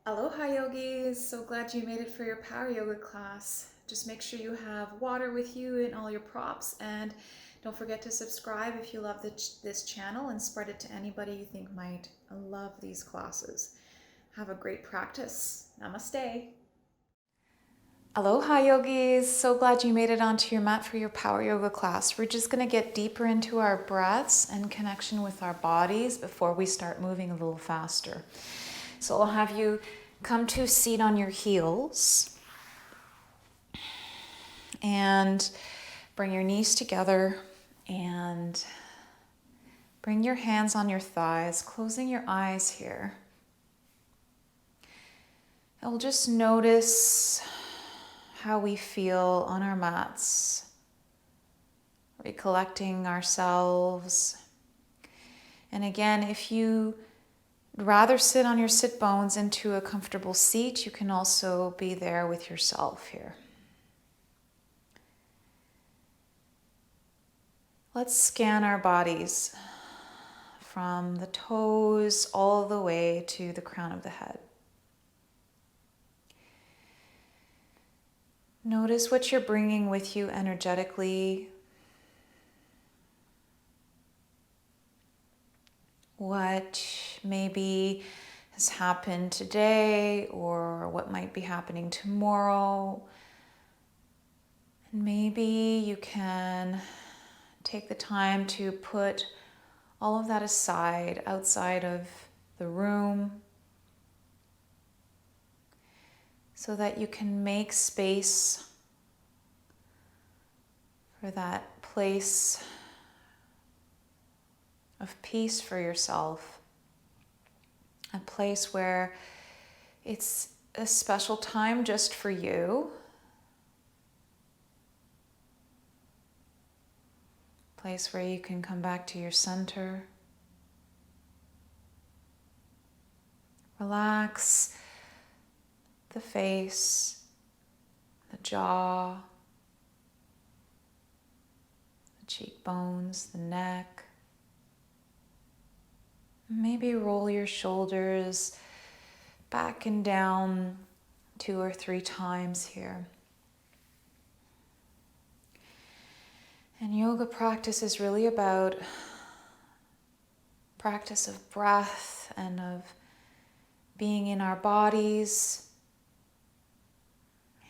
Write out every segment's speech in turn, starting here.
Aloha yogis, so glad you made it for your power yoga class. Just make sure you have water with you and all your props, and don't forget to subscribe if you love this channel and spread it to anybody you think might love these classes. Have a great practice. Namaste. Aloha yogis, so glad you made it onto your mat for your power yoga class. We're just going to get deeper into our breaths and connection with our bodies before we start moving a little faster. So I'll have you come to a seat on your heels and bring your knees together and bring your hands on your thighs, closing your eyes here. And we'll just notice how we feel on our mats, recollecting ourselves. And again, if you rather sit on your sit bones into a comfortable seat, you can also be there with yourself here. Let's scan our bodies from the toes all the way to the crown of the head. Notice what you're bringing with you energetically. What maybe has happened today or what might be happening tomorrow. And maybe you can take the time to put all of that aside outside of the room so that you can make space for that place of peace for yourself, a place where it's a special time just for you, a place where you can come back to your center. Relax the face, the jaw, the cheekbones, the neck. Maybe roll your shoulders back and down 2 or 3 times here. And yoga practice is really about practice of breath and of being in our bodies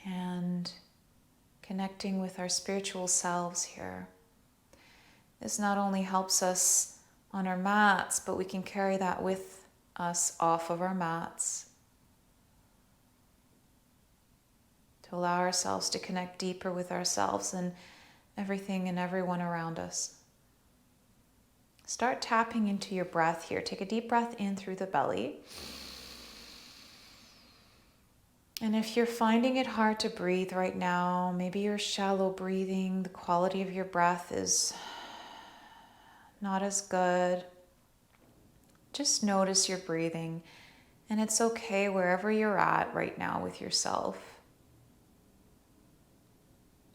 and connecting with our spiritual selves here. This not only helps us on our mats, but we can carry that with us off of our mats to allow ourselves to connect deeper with ourselves and everything and everyone around us. Start tapping into your breath here. Take a deep breath in through the belly. And if you're finding it hard to breathe right now, maybe you're shallow breathing, the quality of your breath is not as good. Just notice your breathing, and it's okay wherever you're at right now with yourself.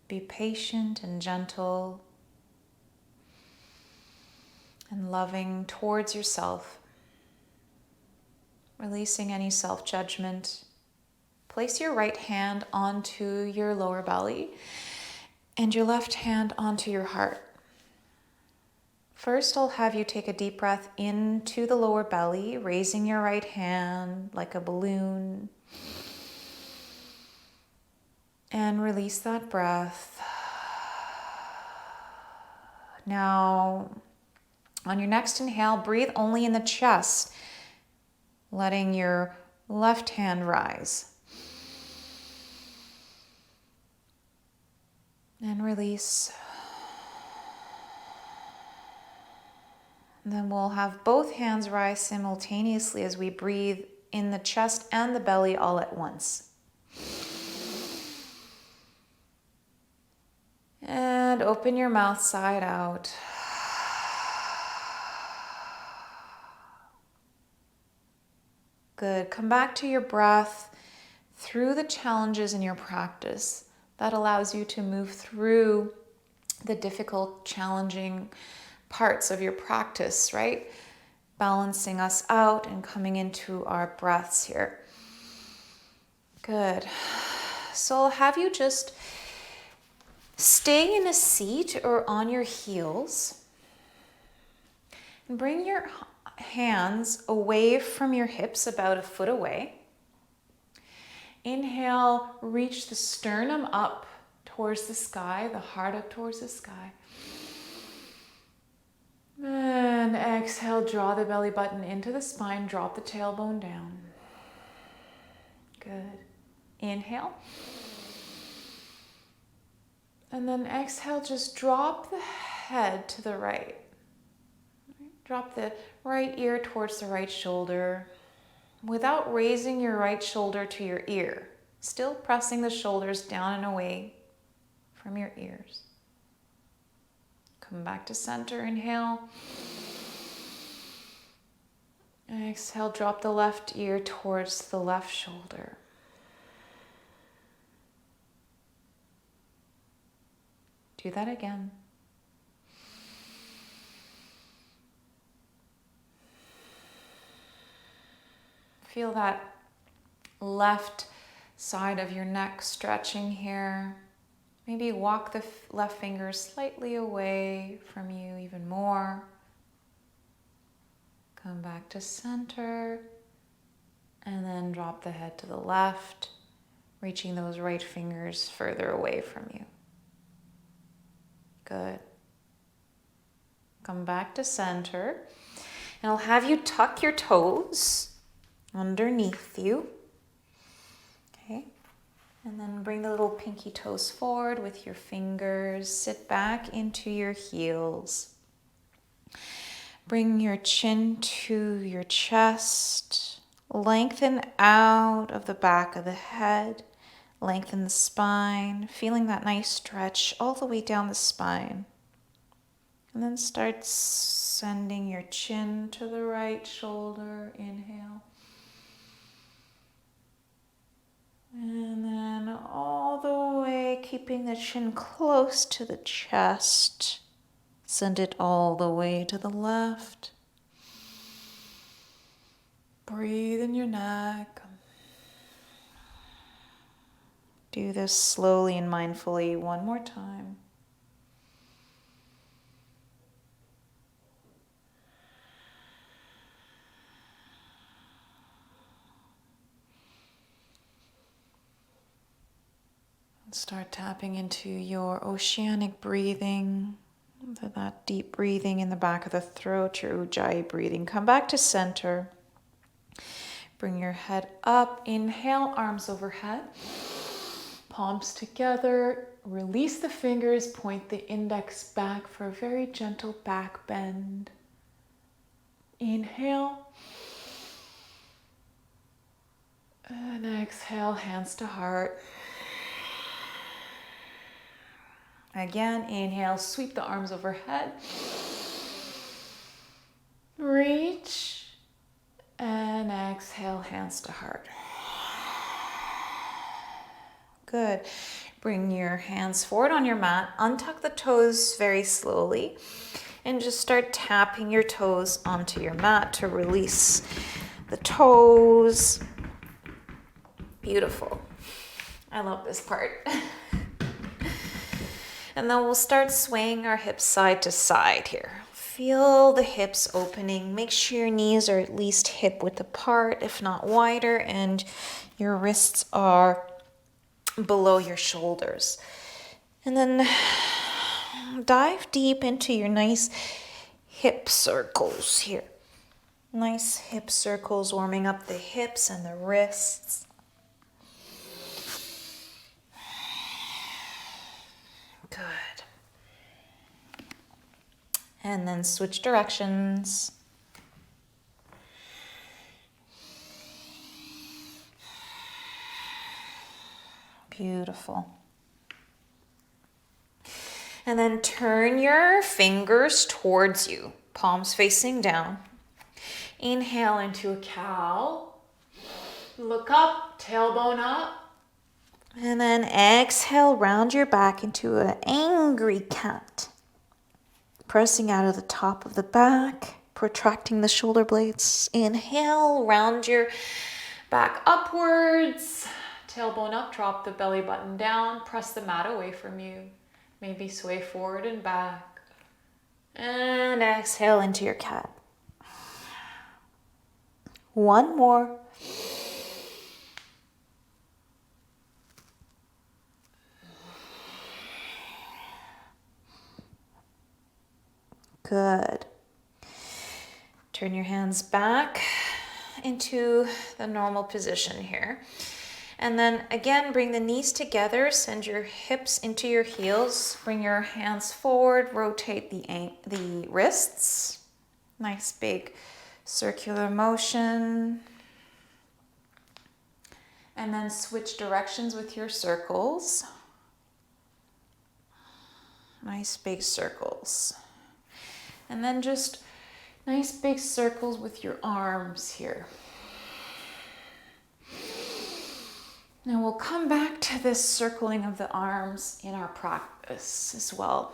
Be patient and gentle and loving towards yourself, releasing any self-judgment. Place your right hand onto your lower belly and your left hand onto your heart. First, I'll have you take a deep breath into the lower belly, raising your right hand like a balloon. And release that breath. Now, on your next inhale, breathe only in the chest, letting your left hand rise. And release. And then we'll have both hands rise simultaneously as we breathe in the chest and the belly all at once. And open your mouth side out. Good. Come back to your breath through the challenges in your practice. That allows you to move through the difficult, challenging parts of your practice, right? Balancing us out and coming into our breaths here. Good. So I'll have you just stay in a seat or on your heels and bring your hands away from your hips, about a foot away. Inhale, reach the sternum up towards the sky, the heart up towards the sky. And exhale, draw the belly button into the spine, drop the tailbone down. Good. Inhale. And then exhale, just drop the head to the right. Drop the right ear towards the right shoulder without raising your right shoulder to your ear. Still pressing the shoulders down and away from your ears. Come back to center, inhale. Exhale, drop the left ear towards the left shoulder. Do that again. Feel that left side of your neck stretching here. Maybe walk the left fingers slightly away from you even more. Come back to center. And then drop the head to the left, reaching those right fingers further away from you. Good. Come back to center. And I'll have you tuck your toes underneath you. Okay. And then bring the little pinky toes forward with your fingers. Sit back into your heels. Bring your chin to your chest. Lengthen out of the back of the head. Lengthen the spine. Feeling that nice stretch all the way down the spine. And then start sending your chin to the right shoulder. Inhale. And then all the way, keeping the chin close to the chest. Send it all the way to the left. Breathe in your neck. Do this slowly and mindfully one more time. Start tapping into your oceanic breathing, that deep breathing in the back of the throat, your ujjayi breathing. Come back to center. Bring your head up. Inhale, arms overhead. Palms together. Release the fingers. Point the index back for a very gentle back bend. Inhale. And exhale, hands to heart. Again, inhale, sweep the arms overhead. Reach. And exhale, hands to heart. Good. Bring your hands forward on your mat. Untuck the toes very slowly. And just start tapping your toes onto your mat to release the toes. Beautiful. I love this part. And then we'll start swaying our hips side to side here. Feel the hips opening. Make sure your knees are at least hip width apart, if not wider, and your wrists are below your shoulders. And then dive deep into your nice hip circles here. Nice hip circles, warming up the hips and the wrists. Good. And then switch directions. Beautiful. And then turn your fingers towards you, palms facing down. Inhale into a cow. Look up, tailbone up. And then exhale, round your back into an angry cat. Pressing out of the top of the back, protracting the shoulder blades. Inhale, round your back upwards. tailbone up, drop the belly button down, press the mat away from you. Maybe sway forward and back. And exhale into your cat. One more. Good. Turn your hands back into the normal position here. And then again, bring the knees together, send your hips into your heels, bring your hands forward, rotate the wrists. Nice big circular motion. And then switch directions with your circles. Nice big circles. And then just nice big circles with your arms here. Now we'll come back to this circling of the arms in our practice as well.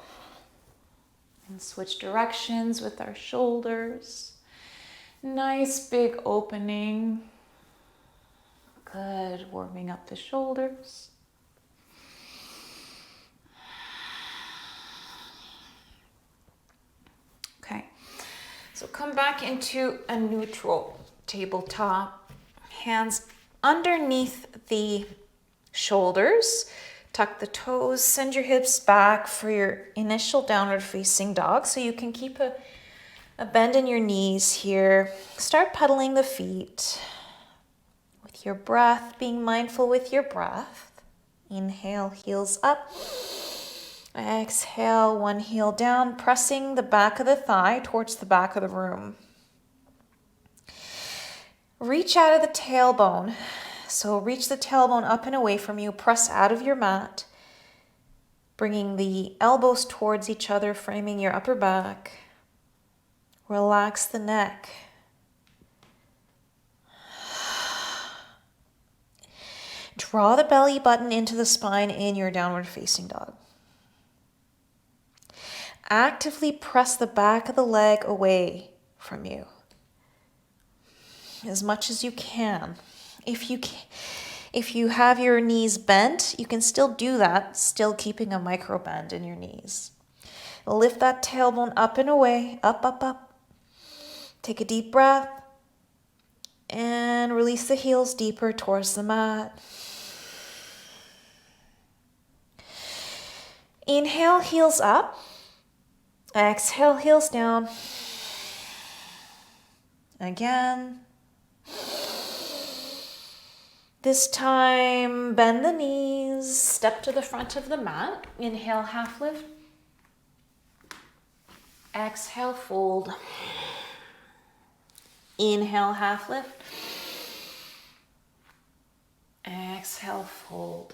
And switch directions with our shoulders. Nice big opening. Good, warming up the shoulders. Okay, so come back into a neutral tabletop. Hands underneath the shoulders. Tuck the toes, send your hips back for your initial downward facing dog. So you can keep a bend in your knees here. Start pedaling the feet with your breath, being mindful with your breath. Inhale, heels up. Exhale, one heel down, pressing the back of the thigh towards the back of the room. Reach out of the tailbone. So reach the tailbone up and away from you. Press out of your mat. Bringing the elbows towards each other, framing your upper back. Relax the neck. Draw the belly button into the spine in your downward facing dog. Actively press the back of the leg away from you as much as you can. If you have your knees bent, you can still do that, still keeping a micro bend in your knees. Lift that tailbone up and away, up, up, up. Take a deep breath and release the heels deeper towards the mat. Inhale, heels up. Exhale, heels down. Again. This time, bend the knees, step to the front of the mat. Inhale, half lift. Exhale, fold. Inhale, half lift. Exhale, fold.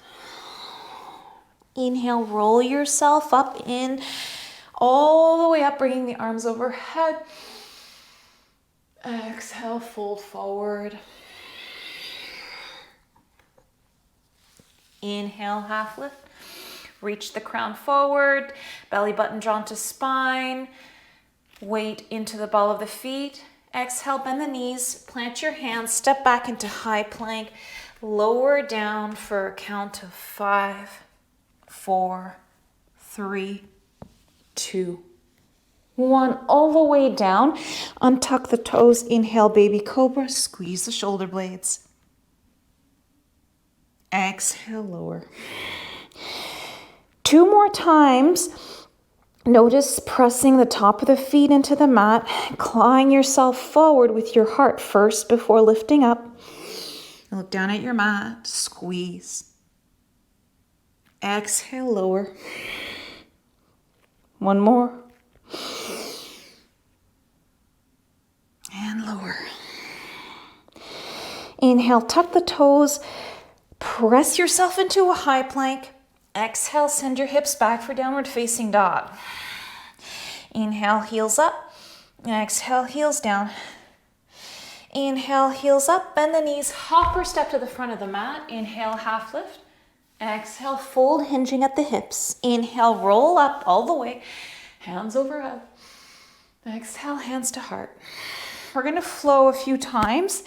Inhale, roll yourself up in, all the way up, bringing the arms overhead. Exhale, fold forward. Inhale, half lift. Reach the crown forward, belly button drawn to spine. Weight into the ball of the feet. Exhale, bend the knees, plant your hands, step back into high plank. Lower down for a count of 5, 4, 3, 2, 1. All the way down. Untuck the toes. Inhale, baby cobra. Squeeze the shoulder blades. Exhale, lower. 2 more times. Notice pressing the top of the feet into the mat, clawing yourself forward with your heart first before lifting up. Look down at your mat, squeeze. Exhale, lower. 1 more. And lower. Inhale, tuck the toes, press yourself into a high plank. Exhale, send your hips back for downward facing dog. Inhale, heels up. Exhale, heels down. Inhale, heels up, bend the knees, hop or step to the front of the mat. Inhale, half lift. Exhale, fold, hinging at the hips. Inhale, roll up all the way, hands overhead. Exhale, hands to heart. we're going to flow a few times.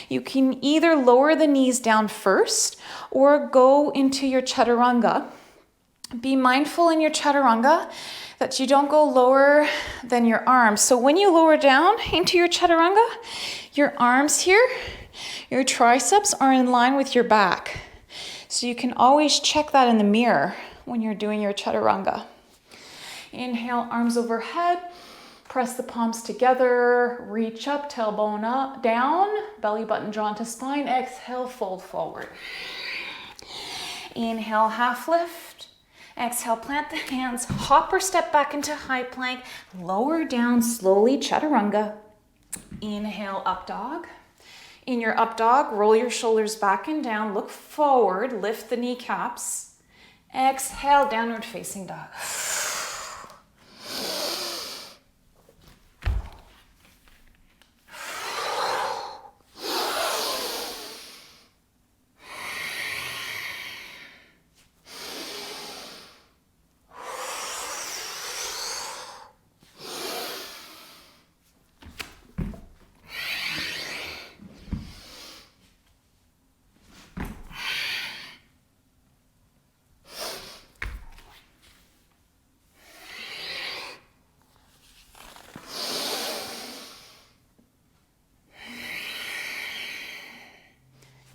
You can either lower the knees down first or go into your chaturanga. Be mindful in your chaturanga that you don't go lower than your arms. So when you lower down into your chaturanga, your arms here, your triceps are in line with your back. So you can always check that in the mirror when you're doing your chaturanga. Inhale, arms overhead. Press the palms together, reach up, tailbone up, down, belly button drawn to spine. Exhale, fold forward. Inhale, half lift. Exhale, plant the hands, hop or step back into high plank, lower down slowly, chaturanga. Inhale, up dog. In your up dog, roll your shoulders back and down, look forward, lift the kneecaps. Exhale, downward facing dog.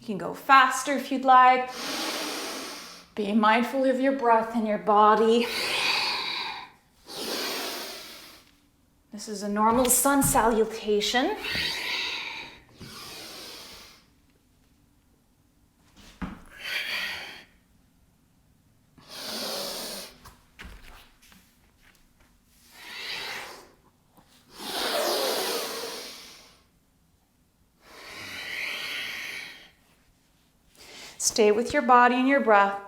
You can go faster if you'd like. Be mindful of your breath and your body. This is a normal sun salutation. Stay with your body and your breath.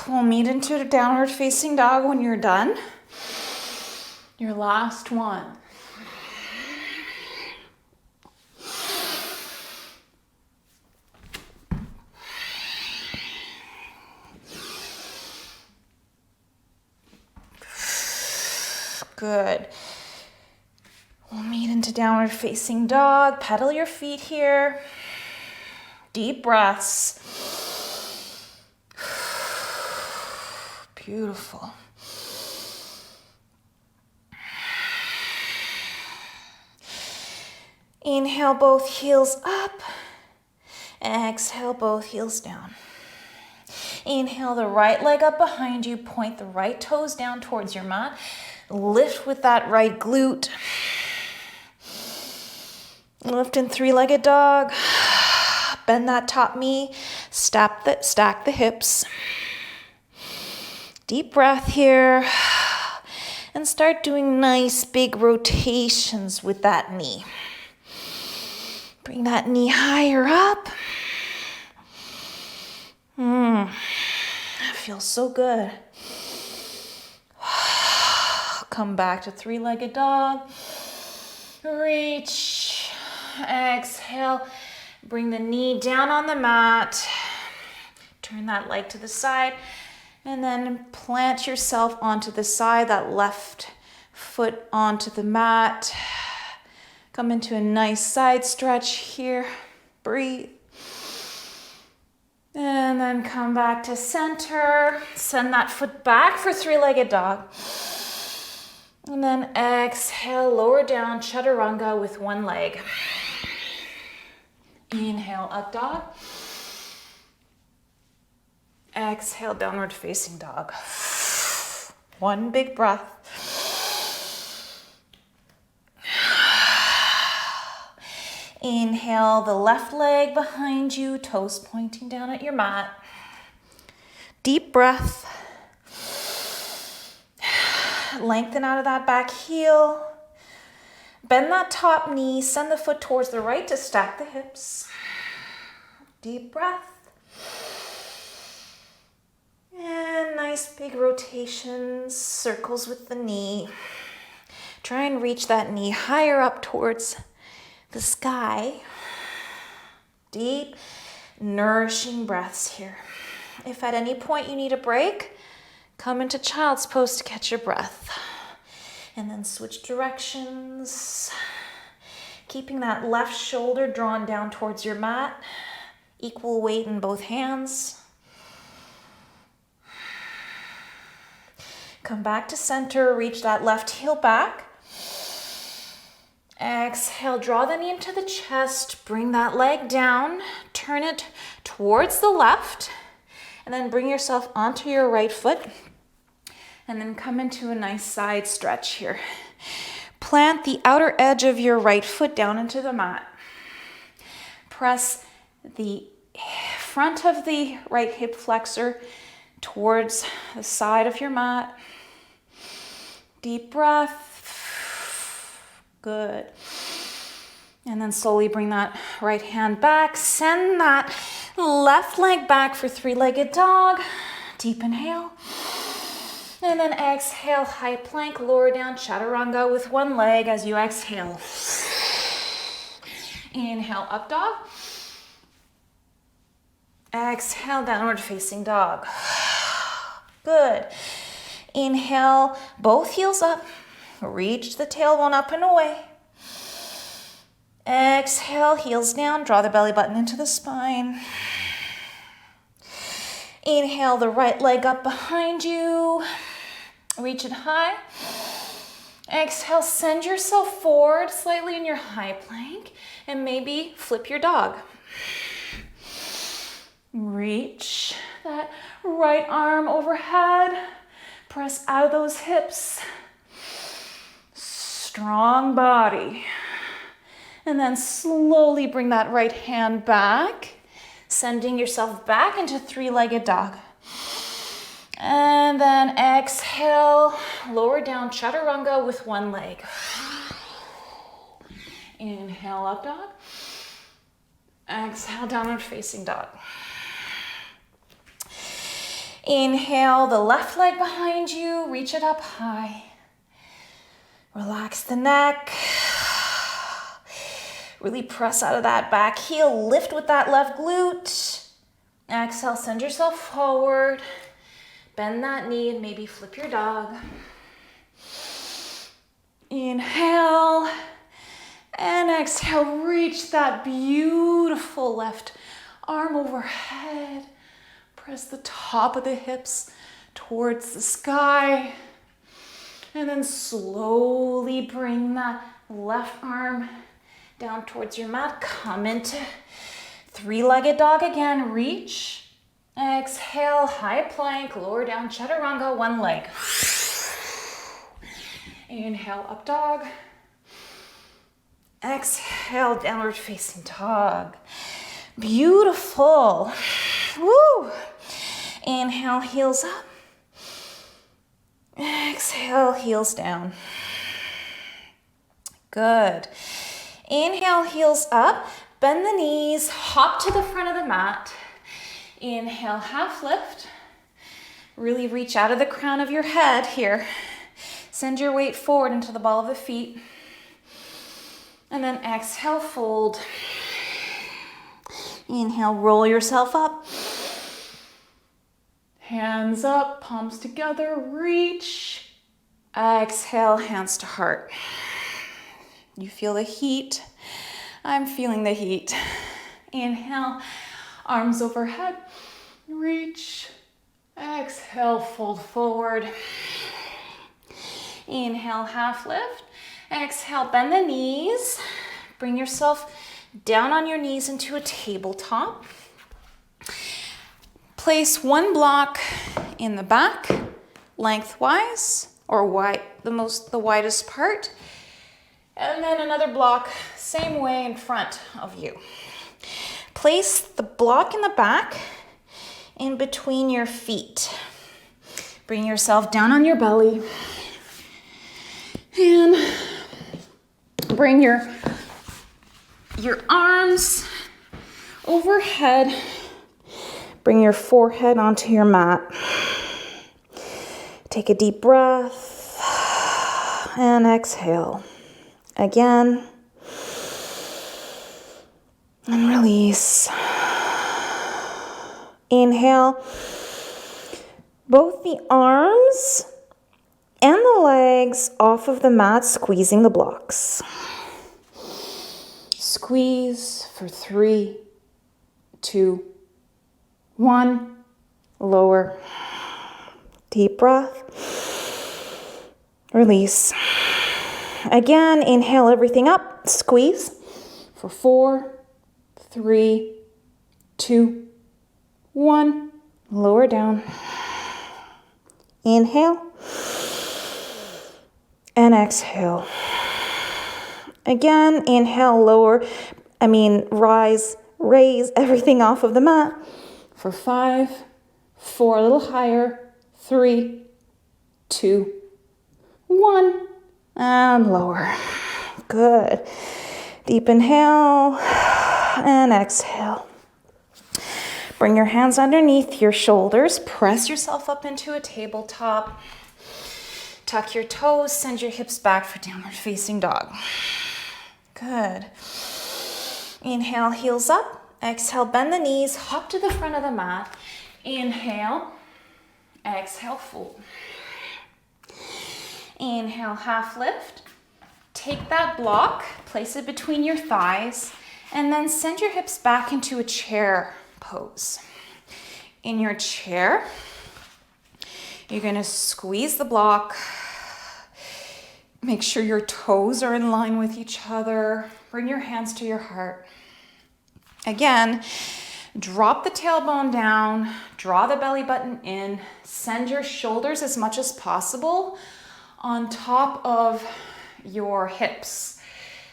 We'll meet into the downward facing dog when you're done. Your last one. Good. We'll meet into downward facing dog. Pedal your feet here. Deep breaths. Beautiful. Inhale, both heels up. Exhale, both heels down. Inhale, the right leg up behind you. Point the right toes down towards your mat. Lift with that right glute. Lift in three-legged dog. Bend that top knee. Stack the hips. Deep breath here, and start doing nice big rotations with that knee. Bring that knee higher up. That feels so good. Come back to three-legged dog. Reach, exhale, bring the knee down on the mat. Turn that leg to the side. And then plant yourself onto the side, that left foot onto the mat. Come into a nice side stretch here. Breathe. And then come back to center. Send that foot back for three-legged dog. And then exhale, lower down, chaturanga with one leg. Inhale, up dog. Exhale, downward facing dog. One big breath. Inhale, the left leg behind you, toes pointing down at your mat. Deep breath. Lengthen out of that back heel. Bend that top knee, send the foot towards the right to stack the hips. Deep breath. And nice big rotations, circles with the knee. Try and reach that knee higher up towards the sky. Deep, nourishing breaths here. If at any point you need a break, come into child's pose to catch your breath. And then switch directions. Keeping that left shoulder drawn down towards your mat. Equal weight in both hands. Come back to center, reach that left heel back. Exhale, draw the knee into the chest, bring that leg down, turn it towards the left, and then bring yourself onto your right foot, and then come into a nice side stretch here. Plant the outer edge of your right foot down into the mat. Press the front of the right hip flexor towards the side of your mat. Deep breath. Good. And then slowly bring that right hand back. Send that left leg back for three-legged dog. Deep inhale. And then exhale, high plank, lower down, chaturanga with one leg as you exhale. Inhale, up dog. Exhale, downward facing dog. Good. Inhale, both heels up. Reach the tailbone up and away. Exhale, heels down. Draw the belly button into the spine. Inhale, the right leg up behind you. Reach it high. Exhale, send yourself forward slightly in your high plank and maybe flip your dog. Reach that right arm overhead. Press out of those hips. Strong body. And then slowly bring that right hand back, sending yourself back into three-legged dog. And then exhale, lower down, chaturanga with one leg. Inhale, up dog. Exhale, downward facing dog. Inhale, the left leg behind you, reach it up high. Relax the neck. Really press out of that back heel, lift with that left glute. Exhale, send yourself forward. Bend that knee and maybe flip your dog. Inhale and exhale, reach that beautiful left arm overhead. Press the top of the hips towards the sky. And then slowly bring that left arm down towards your mat. Come into three-legged dog again. Reach. Exhale, high plank, lower down, chaturanga, one leg. Inhale, up dog. Exhale, downward facing dog. Beautiful. Woo. Inhale, heels up. Exhale, heels down. Good. Inhale, heels up. Bend the knees. Hop to the front of the mat. Inhale, half lift. Really reach out of the crown of your head here. Send your weight forward into the ball of the feet. And then exhale, fold. Inhale, roll yourself up. Hands up, palms together, reach. Exhale, hands to heart. You feel the heat. I'm feeling the heat. Inhale, arms overhead, reach. Exhale, fold forward. Inhale, half lift. Exhale, bend the knees. Bring yourself down on your knees into a tabletop. Place one block in the back, lengthwise, or wide, the widest part. And then another block, same way in front of you. Place the block in the back in between your feet. Bring yourself down on your belly. And bring your arms overhead. Bring your forehead onto your mat. Take a deep breath and exhale. Again. And release. Inhale. Both the arms and the legs off of the mat, squeezing the blocks. Squeeze for 3, 2, 1. Lower. Deep breath. Release. Again, inhale everything up. Squeeze for 4, 3, 2, 1. Lower down. Inhale. And exhale. Again, inhale, raise everything off of the mat for 5, 4, a little higher, 3, 2, 1, and lower. Good. Deep inhale and exhale. Bring your hands underneath your shoulders. Press yourself up into a tabletop. Tuck your toes, send your hips back for downward facing dog. Good. Inhale, heels up. Exhale, bend the knees, hop to the front of the mat. Inhale, exhale, fold. Inhale, half lift. Take that block, place it between your thighs, and then send your hips back into a chair pose. In your chair, you're going to squeeze the block. Make sure your toes are in line with each other. Bring your hands to your heart. Again, drop the tailbone down, draw the belly button in, send your shoulders as much as possible on top of your hips,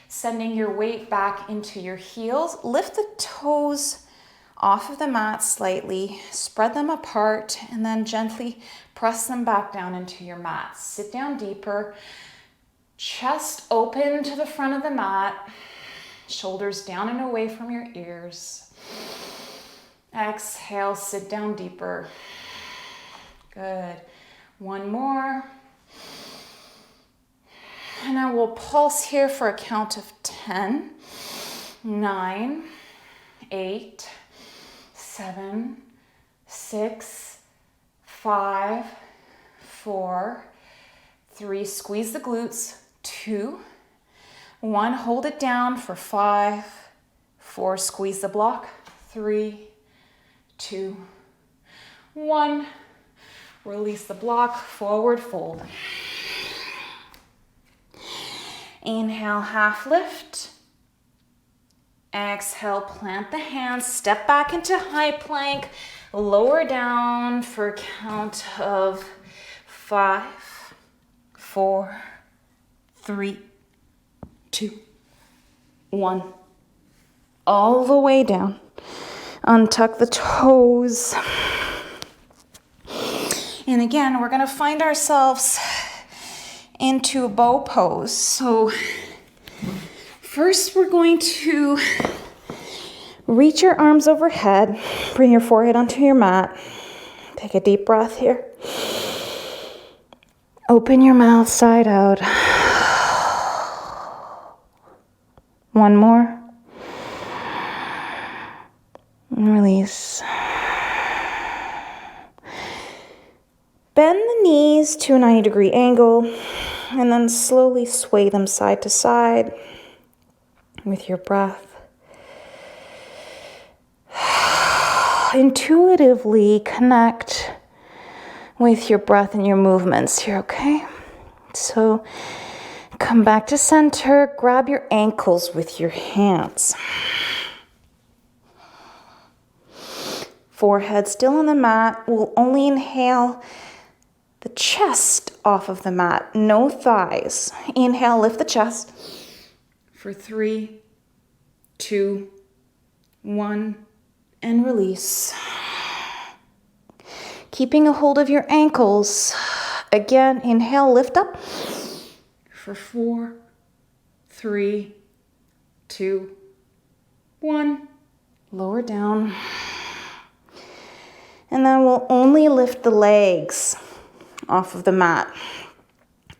sending your weight back into your heels. Lift the toes off of the mat slightly, spread them apart, and then gently press them back down into your mat. Sit down deeper, chest open to the front of the mat, shoulders down and away from your ears. Exhale, sit down deeper. Good. One more. And then we'll pulse here for a count of 10, 9, 8, 7, 6, 5, 4, 3. Squeeze the glutes. 2, 1. Hold it down for 5, 4. Squeeze the block. 3, 2, 1. Release the block. Forward fold. Inhale, half lift. Exhale, plant the hands, step back into high plank, lower down for a count of 5, 4, 3, 2, 1. All the way down. Untuck the toes. And again, we're going to find ourselves into a bow pose. So first we're going to reach your arms overhead, bring your forehead onto your mat. Take a deep breath here. Open your mouth side out. One more. And release. Bend the knees to a 90-degree angle and then slowly sway them side to side with your breath. Intuitively connect with your breath and your movements here, okay? So come back to center, grab your ankles with your hands. Forehead still on the mat. We'll only inhale the chest off of the mat, no thighs. Inhale, lift the chest for 3, 2, 1, and release. Keeping a hold of your ankles. Again, inhale, lift up for 4, 3, 2, 1. Lower down. And then we'll only lift the legs off of the mat.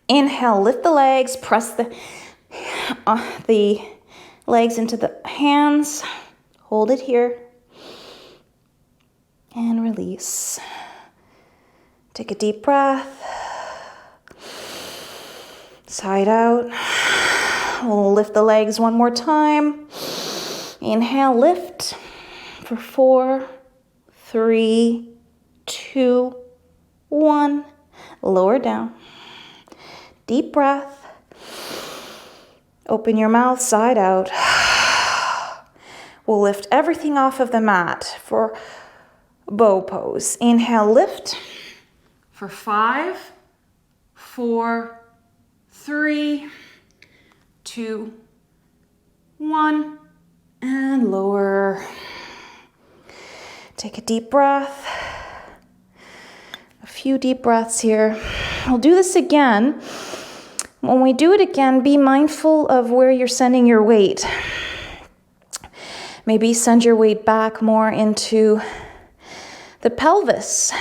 Inhale, lift the legs, press the legs into the hands. Hold it here. And release. Take a deep breath. Side out. We'll lift the legs one more time. Inhale, lift for 4, 3, 2, 1. Lower down. Deep breath. Open your mouth, side out. We'll lift everything off of the mat for bow pose. Inhale, lift for 5, 4, 3, 2, 1, and lower. Take a deep breath. A few deep breaths here. We'll do this again. When we do it again, be mindful of where you're sending your weight. Maybe send your weight back more into the pelvis.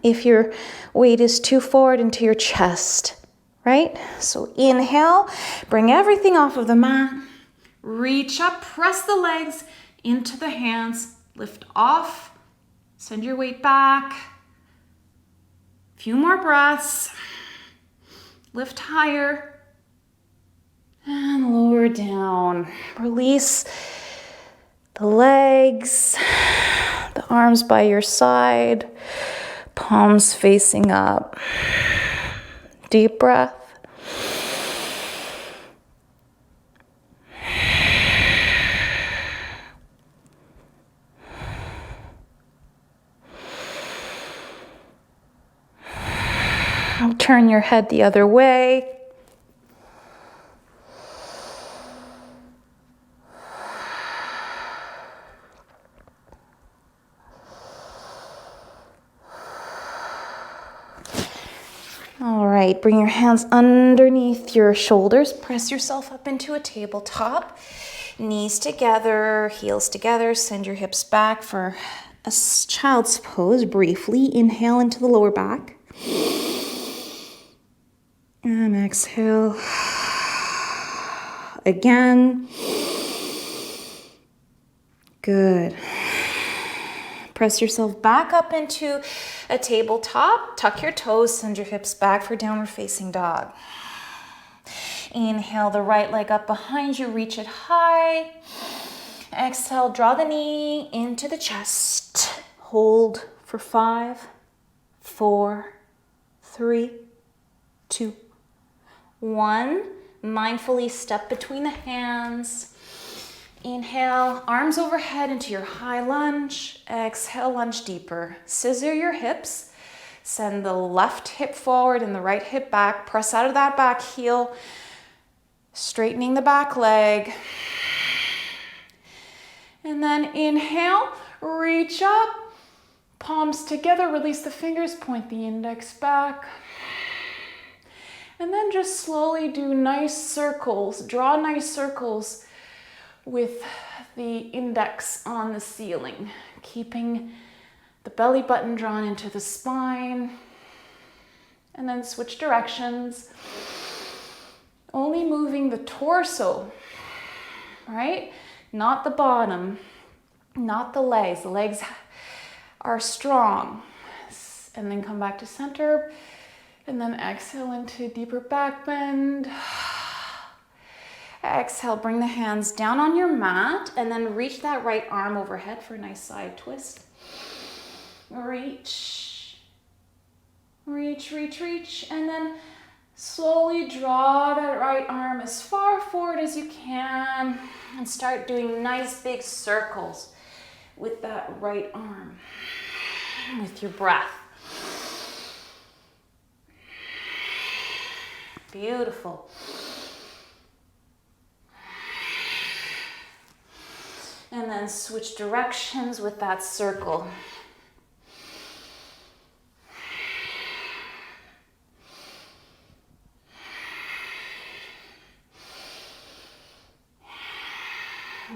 If your weight is too forward into your chest, right? So inhale, bring everything off of the mat. Reach up, press the legs into the hands. Lift off, send your weight back. Few more breaths. Lift higher and lower down. Release the legs, the arms by your side, palms facing up. Deep breath. Turn your head the other way. All right, bring your hands underneath your shoulders. Press yourself up into a tabletop. Knees together, heels together. Send your hips back for a child's pose briefly. Inhale into the lower back. And exhale. Again. Good. Press yourself back up into a tabletop. Tuck your toes, send your hips back for downward facing dog. Inhale the right leg up behind you, reach it high. Exhale, draw the knee into the chest. Hold for 5, 4, 3, 2, 1. Mindfully step between the hands. Inhale, arms overhead into your high lunge. Exhale, lunge deeper. Scissor your hips. Send the left hip forward and the right hip back. Press out of that back heel. Straightening the back leg. And then inhale, reach up. Palms together, release the fingers, point the index back. And then just slowly do nice circles. Draw nice circles with the index on the ceiling, keeping the belly button drawn into the spine. And then switch directions. Only moving the torso, right? Not the bottom, not the legs. The legs are strong. And then come back to center. And then exhale into deeper back bend. Exhale, bring the hands down on your mat and then reach that right arm overhead for a nice side twist. Reach, reach, reach, reach, and then slowly draw that right arm as far forward as you can and start doing nice big circles with that right arm, with your breath. Beautiful. And then switch directions with that circle.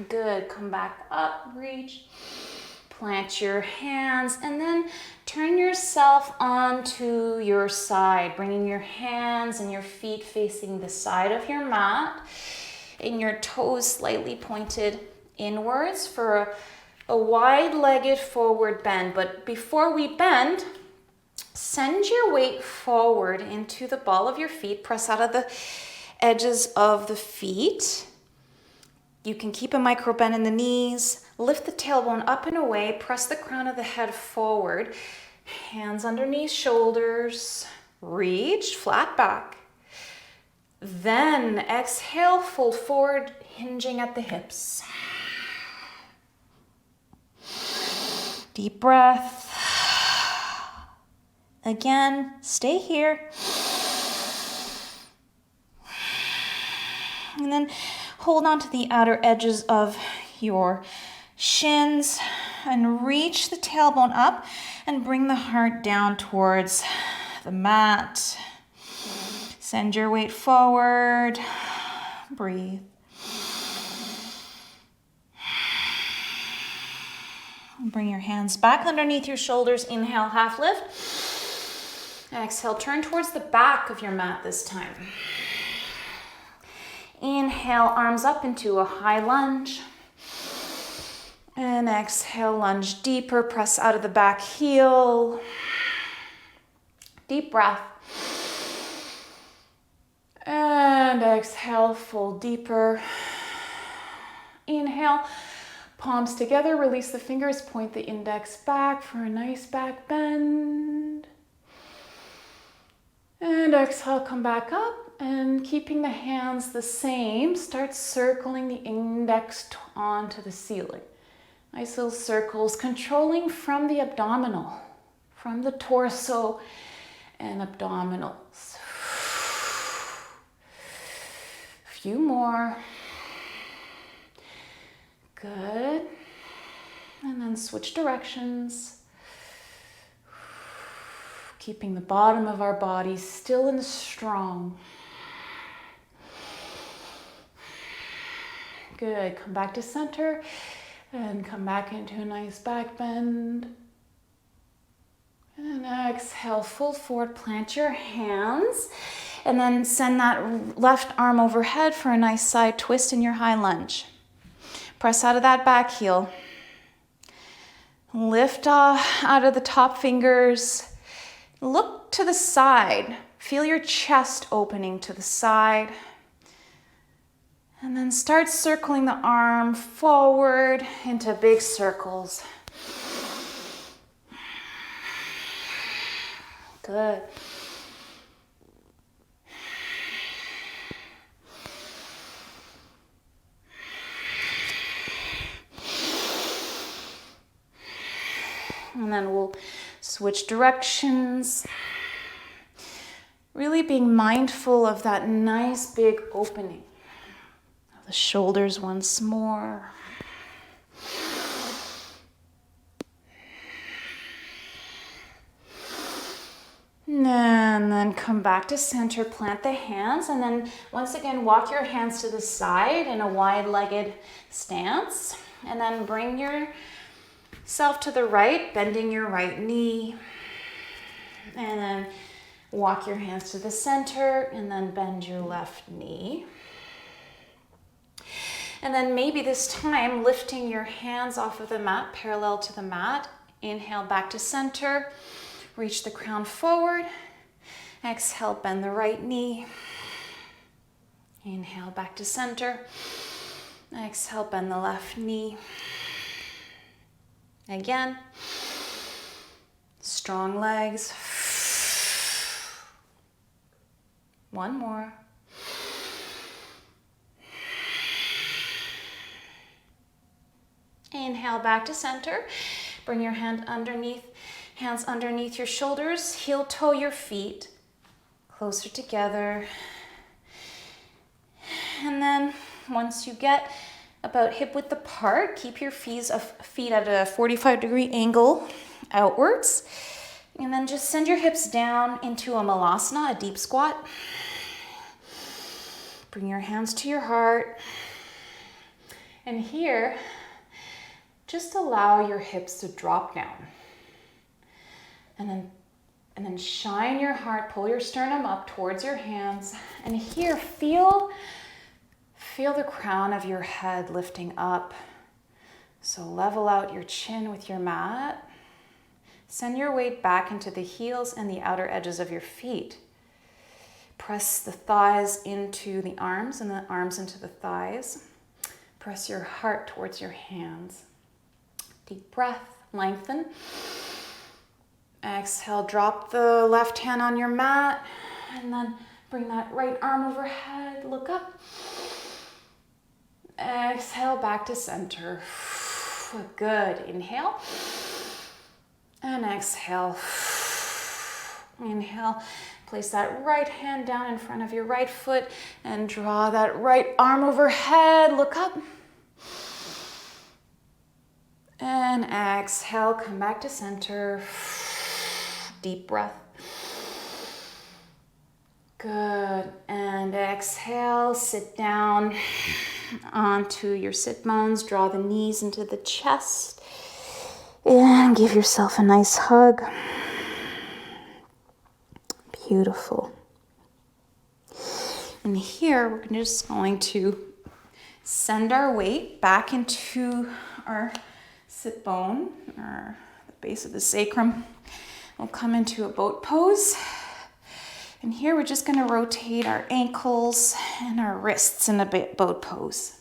Good. Come back up, reach, plant your hands, and then turn yourself onto your side, bringing your hands and your feet facing the side of your mat, and your toes slightly pointed inwards for a wide-legged forward bend. But before we bend, send your weight forward into the ball of your feet. Press out of the edges of the feet. You can keep a micro bend in the knees. Lift the tailbone up and away. Press the crown of the head forward. Hands underneath shoulders. Reach, flat back. Then exhale, fold forward, hinging at the hips. Deep breath. Again, stay here. And then hold on to the outer edges of your shins and reach the tailbone up and bring the heart down towards the mat. Send your weight forward. Breathe. Bring your hands back underneath your shoulders. Inhale, half lift. Exhale, turn towards the back of your mat this time. Inhale, arms up into a high lunge. And exhale, lunge deeper. Press out of the back heel. Deep breath. And exhale, fold deeper. Inhale, palms together, release the fingers, point the index back for a nice back bend. And exhale, come back up, and keeping the hands the same, start circling the index onto the ceiling. Nice little circles, controlling from the abdominal, from the torso and abdominals. A few more. Good. And then switch directions. Keeping the bottom of our body still and strong. Good. Come back to center and come back into a nice back bend. And exhale, fold forward, plant your hands, and then send that left arm overhead for a nice side twist in your high lunge. Press out of that back heel. Lift out of the top fingers. Look to the side. Feel your chest opening to the side. And then start circling the arm forward into big circles. Good. And then we'll switch directions. Really being mindful of that nice big opening. The shoulders once more. And then come back to center, plant the hands, and then once again walk your hands to the side in a wide-legged stance. And then bring yourself to the right, bending your right knee. And then walk your hands to the center, and then bend your left knee. And then maybe this time lifting your hands off of the mat, parallel to the mat. Inhale back to center. Reach the crown forward. Exhale, bend the right knee. Inhale back to center. Exhale, bend the left knee. Again. Strong legs. One more. Inhale back to center. Bring your hands underneath your shoulders. Heel toe your feet closer together. And then once you get about hip width apart, keep your feet at a 45-degree angle outwards. And then just send your hips down into a Malasana, a deep squat. Bring your hands to your heart. And here, just allow your hips to drop down. And then shine your heart, pull your sternum up towards your hands. And here, feel the crown of your head lifting up. So level out your chin with your mat. Send your weight back into the heels and the outer edges of your feet. Press the thighs into the arms and the arms into the thighs. Press your heart towards your hands. Deep breath, lengthen. Exhale, drop the left hand on your mat and then bring that right arm overhead, look up. Exhale, back to center. Good, inhale. And exhale. Inhale, place that right hand down in front of your right foot and draw that right arm overhead, look up. And exhale, come back to center. Deep breath. Good. And exhale, sit down onto your sit bones. Draw the knees into the chest. And give yourself a nice hug. Beautiful. And here, we're just going to send our weight back into our sit bone, or the base of the sacrum. We'll come into a boat pose. And here we're just going to rotate our ankles and our wrists in a boat pose.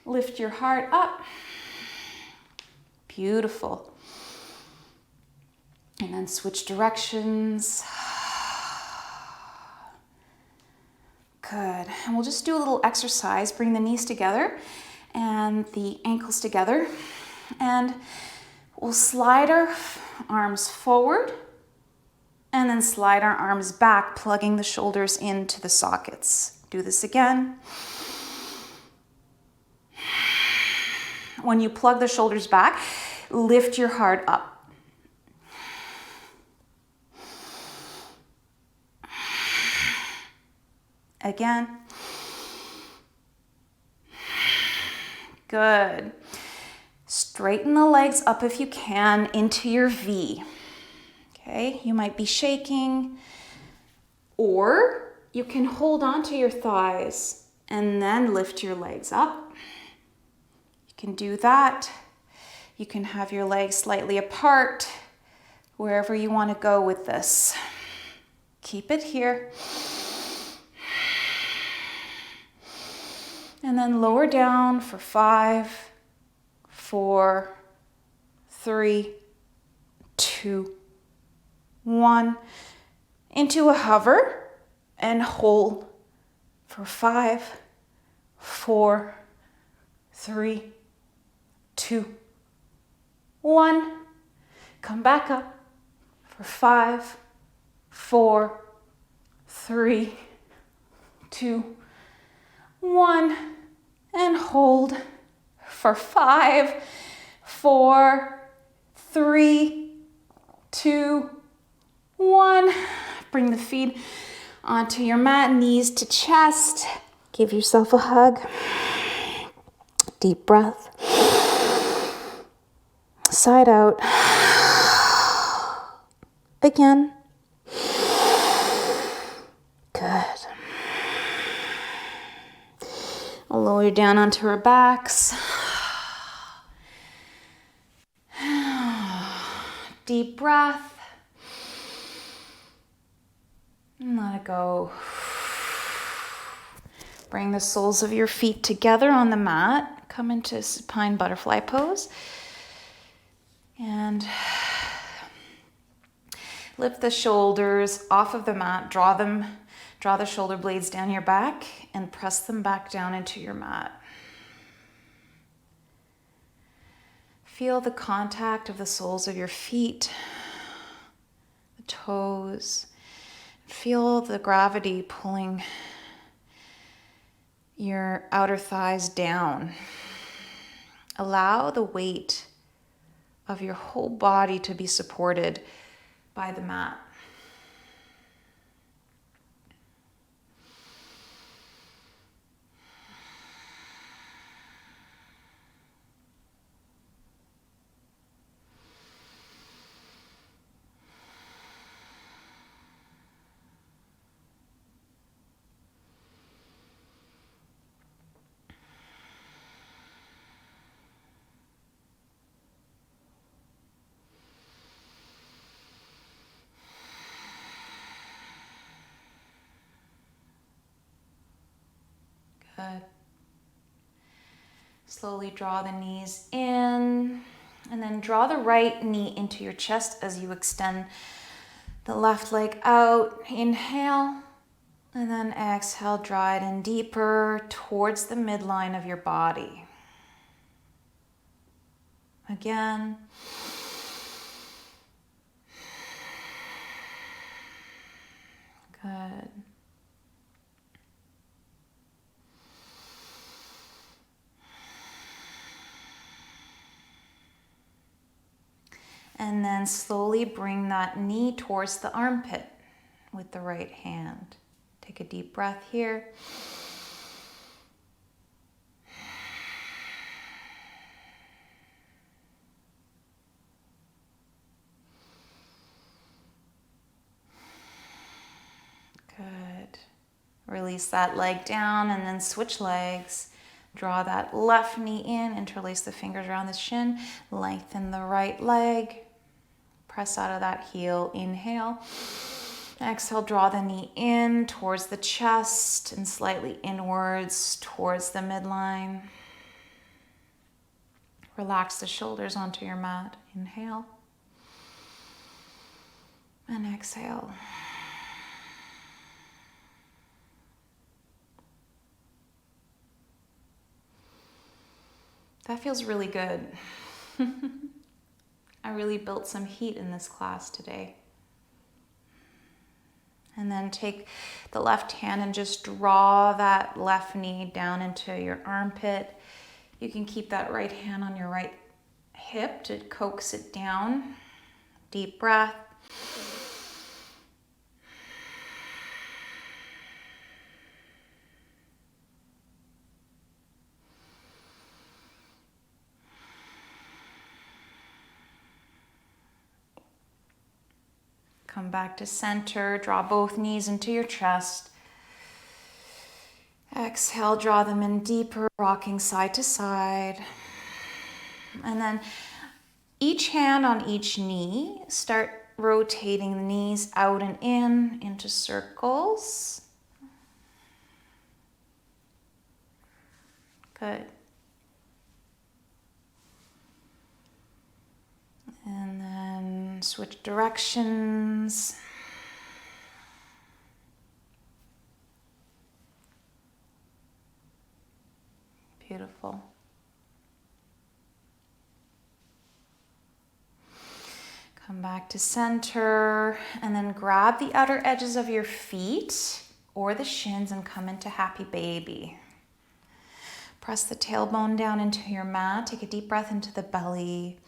Lift your heart up. Beautiful. And then switch directions. Good. And we'll just do a little exercise. Bring the knees together and the ankles together. And we'll slide our arms forward and then slide our arms back, plugging the shoulders into the sockets. Do this again. When you plug the shoulders back, lift your heart up. Again. Good. Straighten the legs up if you can into your V. Okay, you might be shaking, or you can hold onto your thighs and then lift your legs up. You can do that. You can have your legs slightly apart, wherever you want to go with this. Keep it here. And then lower down for 5, 4, 3, 2, 1. Into a hover and hold for 5, 4, 3, 2, 1. Come back up for 5, 4, 3, 2, 1. And hold for 5, 4, 3, 2, 1. Bring the feet onto your mat, knees to chest. Give yourself a hug. Deep breath. Side out. Again. Good. We'll lower down onto our backs. Deep breath. And let it go. Bring the soles of your feet together on the mat. Come into supine butterfly pose. And lift the shoulders off of the mat. Draw the shoulder blades down your back and press them back down into your mat. Feel the contact of the soles of your feet, the toes. Feel the gravity pulling your outer thighs down. Allow the weight of your whole body to be supported by the mat. Good. Slowly draw the knees in, and then draw the right knee into your chest as you extend the left leg out. Inhale, and then exhale, draw it in deeper towards the midline of your body. Again. Good. And then slowly bring that knee towards the armpit with the right hand. Take a deep breath here. Good. Release that leg down and then switch legs. Draw that left knee in, interlace the fingers around the shin, lengthen the right leg. Press out of that heel, inhale. Exhale, draw the knee in towards the chest and slightly inwards towards the midline. Relax the shoulders onto your mat. Inhale. And exhale. That feels really good. I really built some heat in this class today. And then take the left hand and just draw that left knee down into your armpit. You can keep that right hand on your right hip to coax it down. Deep breath. Come back to center, draw both knees into your chest. Exhale, draw them in deeper, rocking side to side. And then each hand on each knee, start rotating the knees out and in into circles. Good. And then switch directions. Beautiful. Come back to center and then grab the outer edges of your feet or the shins and come into happy baby. Press the tailbone down into your mat. Take a deep breath into the belly.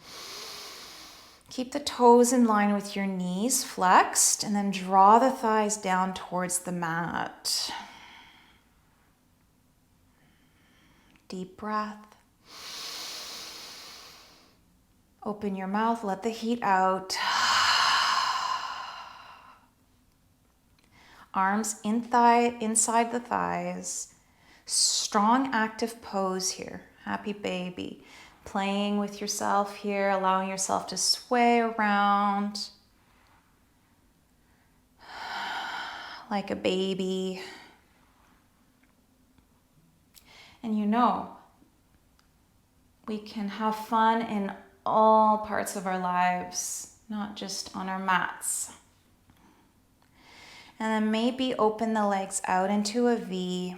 Keep the toes in line with your knees flexed and then draw the thighs down towards the mat. Deep breath. Open your mouth, let the heat out. Arms inside the thighs. Strong active pose here. Happy baby. Playing with yourself here, allowing yourself to sway around like a baby. And you know, we can have fun in all parts of our lives, not just on our mats. And then maybe open the legs out into a V.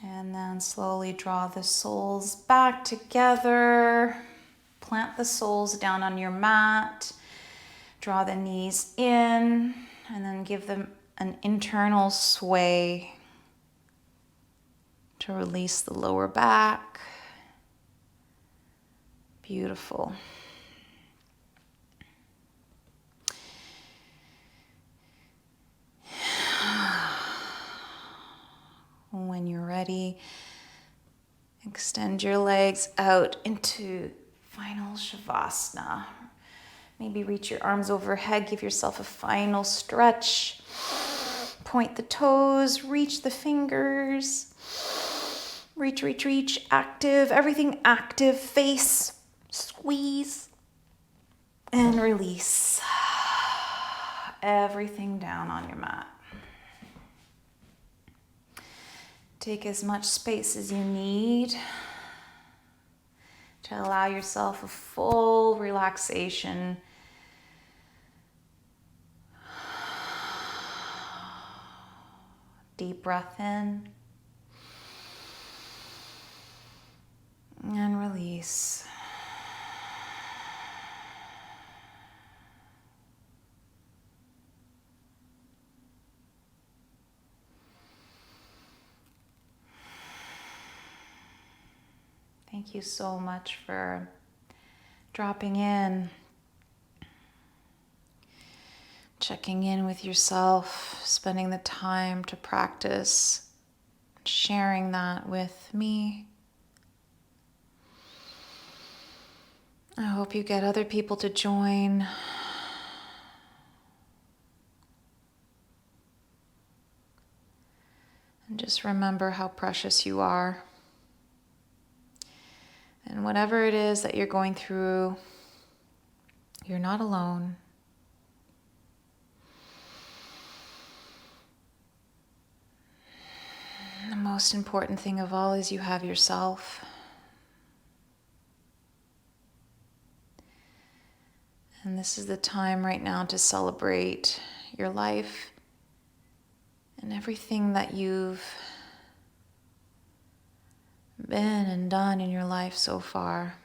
And then slowly draw the soles back together. Plant the soles down on your mat. Draw the knees in and then give them an internal sway to release the lower back. Beautiful. When you're ready, extend your legs out into final Shavasana. Maybe reach your arms overhead, give yourself a final stretch. Point the toes, reach the fingers. Reach, active, everything active. Face Squeeze and release everything down on your mat. Take as much space as you need to allow yourself a full relaxation. Deep breath in and release. Thank you so much for dropping in, checking in with yourself, spending the time to practice, sharing that with me. I hope you get other people to join. And just remember how precious you are. And whatever it is that you're going through, you're not alone. The most important thing of all is you have yourself. And this is the time right now to celebrate your life and everything that you've been and done in your life so far.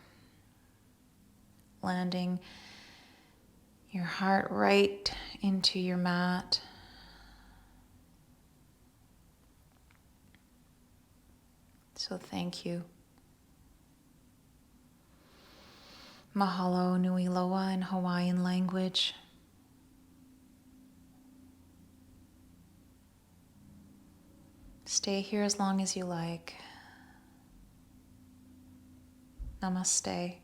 Landing your heart right into your mat. So thank you. Mahalo nui loa in Hawaiian language. Stay here as long as you like. Namaste.